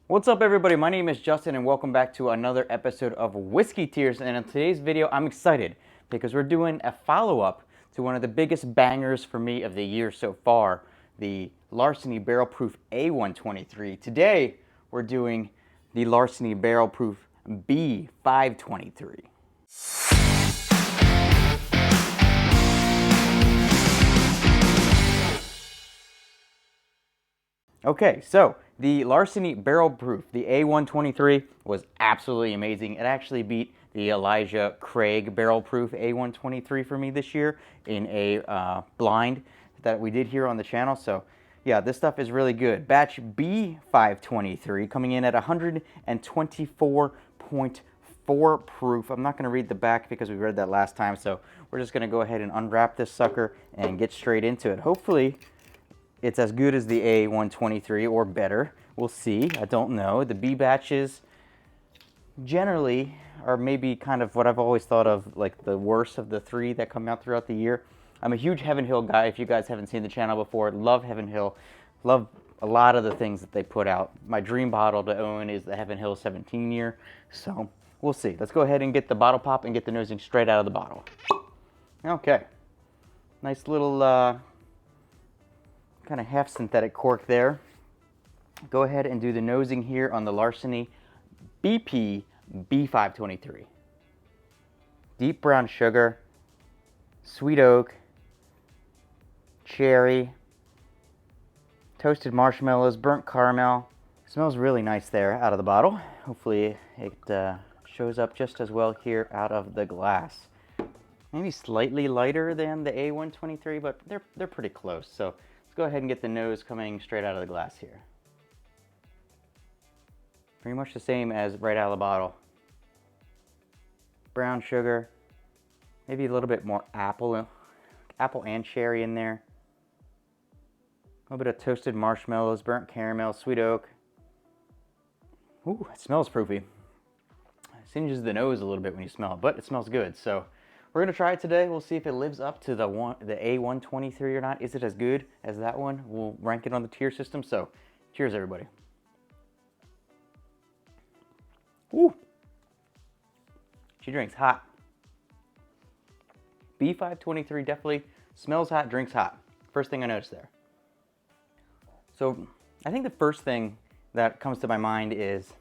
What's up, everybody? My name is Justin and welcome back to another episode of Whiskey Tears. And in today's video, I'm excited because we're doing a follow-up to one of the biggest bangers for me of the year so far, the Larceny Barrel Proof A123. Today, we're doing the Larceny Barrel Proof B523. Okay, so the Larceny Barrel Proof, the A123, was absolutely amazing. It actually beat the Elijah Craig Barrel Proof A123 for me this year in a blind that we did here on the channel. So yeah, this stuff is really good. Batch B523 coming in at 124.4 proof. I'm not going to read the back because we read that last time, so we're just going to go ahead and unwrap this sucker and get straight into it. Hopefully it's as good as the A123 or better. We'll see. I don't know. The B batches generally are maybe kind of what I've always thought of, like the worst of the three that come out throughout the year. I'm a huge Heaven Hill guy. If you guys haven't seen the channel before, love Heaven Hill. Love a lot of the things that they put out. My dream bottle to own is the Heaven Hill 17 year. So we'll see. Let's go ahead and get the bottle pop and get the nosing straight out of the bottle. Okay. Nice little kind of half synthetic cork there. Go ahead and do the nosing here on the Larceny BP B523. Deep brown sugar, sweet oak, cherry, toasted marshmallows, burnt caramel. Smells really nice there out of the bottle. Hopefully it shows up just as well here out of the glass. Maybe slightly lighter than the A123, but they're pretty close. So let's go ahead and get the nose coming straight out of the glass here. Pretty much the same as right out of the bottle. Brown sugar, maybe a little bit more apple and cherry in there. A little bit of toasted marshmallows, burnt caramel, sweet oak. Ooh, it smells proofy. It singes the nose a little bit when you smell it, but it smells good. So we're gonna try it today. We'll see if it lives up to the A123 or not. Is it as good as that one? We'll rank it on the tier system. So cheers, everybody. Ooh, she drinks hot. B523 definitely smells hot, drinks hot. First thing I noticed there. So I think the first thing that comes to my mind is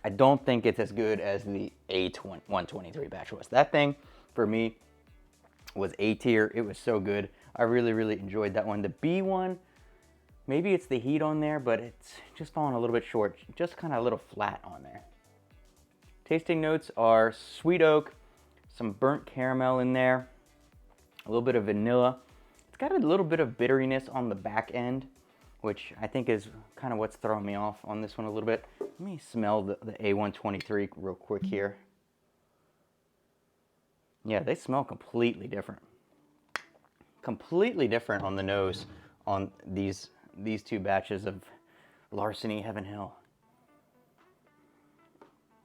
I don't think it's as good as the A123 batch was. That thing for me was A tier. It was so good. I really enjoyed that one. The B one, maybe it's the heat on there, but it's just falling a little bit short. Just kind of a little flat on there. Tasting notes are sweet oak, some burnt caramel in there, a little bit of vanilla. It's got a little bit of bitteriness on the back end, which I think is kind of what's throwing me off on this one a little bit. Let me smell the A123 real quick here. Yeah, they smell completely different. Completely different on the nose on these two batches of Larceny Heaven Hill.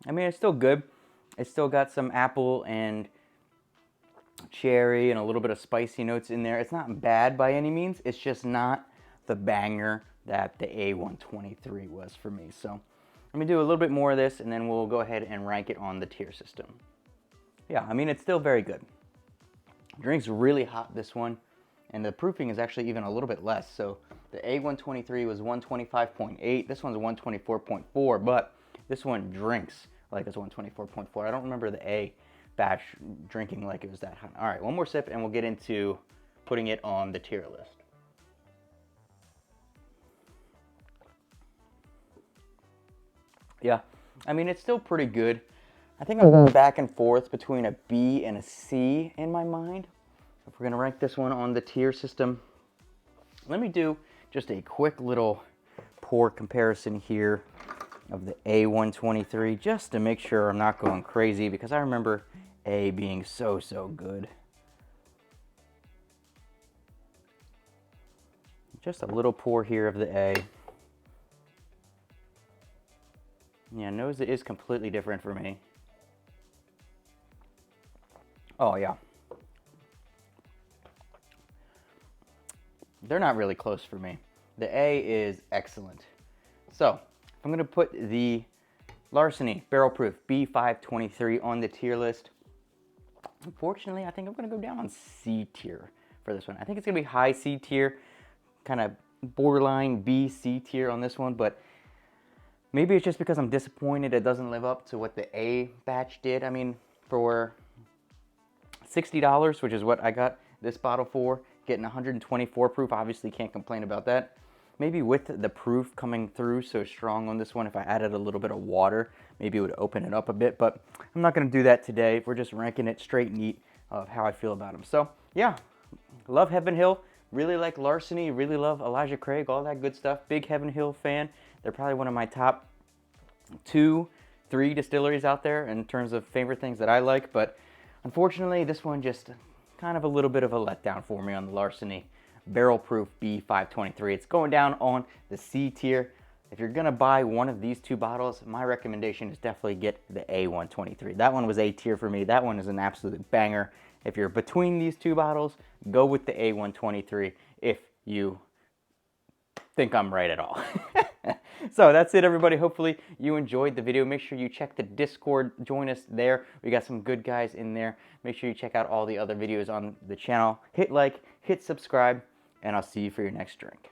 I mean, it's still good. It's still got some apple and cherry and a little bit of spicy notes in there. It's not bad by any means. It's just not the banger that the A123 was for me. So let me do a little bit more of this and then we'll go ahead and rank it on the tier system. Yeah, I mean, it's still very good. Drink's really hot, this one, and the proofing is actually even a little bit less. So the A123 was 125.8, this one's 124.4, but this one drinks like it's 124.4. I don't remember the A batch drinking like it was that hot. All right, one more sip and we'll get into putting it on the tier list. Yeah, I mean, it's still pretty good. I think I'm going back and forth between a B and a C in my mind. If we're gonna rank this one on the tier system, let me do just a quick little pour comparison here of the A123 just to make sure I'm not going crazy, because I remember A being so good. Just a little pour here of the A. Yeah, nose is completely different for me. Oh yeah. They're not really close for me. The A is excellent. So I'm going to put the Larceny Barrel Proof B523 on the tier list. Unfortunately, I think I'm going to go down on C tier for this one. I think it's going to be high C tier, kind of borderline B, C tier on this one, but maybe it's just because I'm disappointed it doesn't live up to what the A batch did. I mean, for $60, which is what I got this bottle for, getting 124 proof, obviously can't complain about that. Maybe with the proof coming through so strong on this one, if I added a little bit of water, maybe it would open it up a bit, but I'm not going to do that today. We're just ranking it straight neat of how I feel about them. So yeah, love Heaven Hill, really like Larceny, really love Elijah Craig, all that good stuff. Big Heaven Hill fan. They're probably one of my top 2-3 distilleries out there in terms of favorite things that I like, but unfortunately this one just kind of a little bit of a letdown for me on the Larceny Barrel Proof B523. It's going down on the C tier. If you're gonna buy one of these two bottles, my recommendation is definitely get the A123. That one was A tier for me. That one is an absolute banger. If you're between these two bottles, go with the A123 if you think I'm right at all. So that's it, everybody. Hopefully you enjoyed the video. Make sure you check the Discord, join us there. We got some good guys in there. Make sure you check out all the other videos on the channel. Hit like, hit subscribe, and I'll see you for your next drink.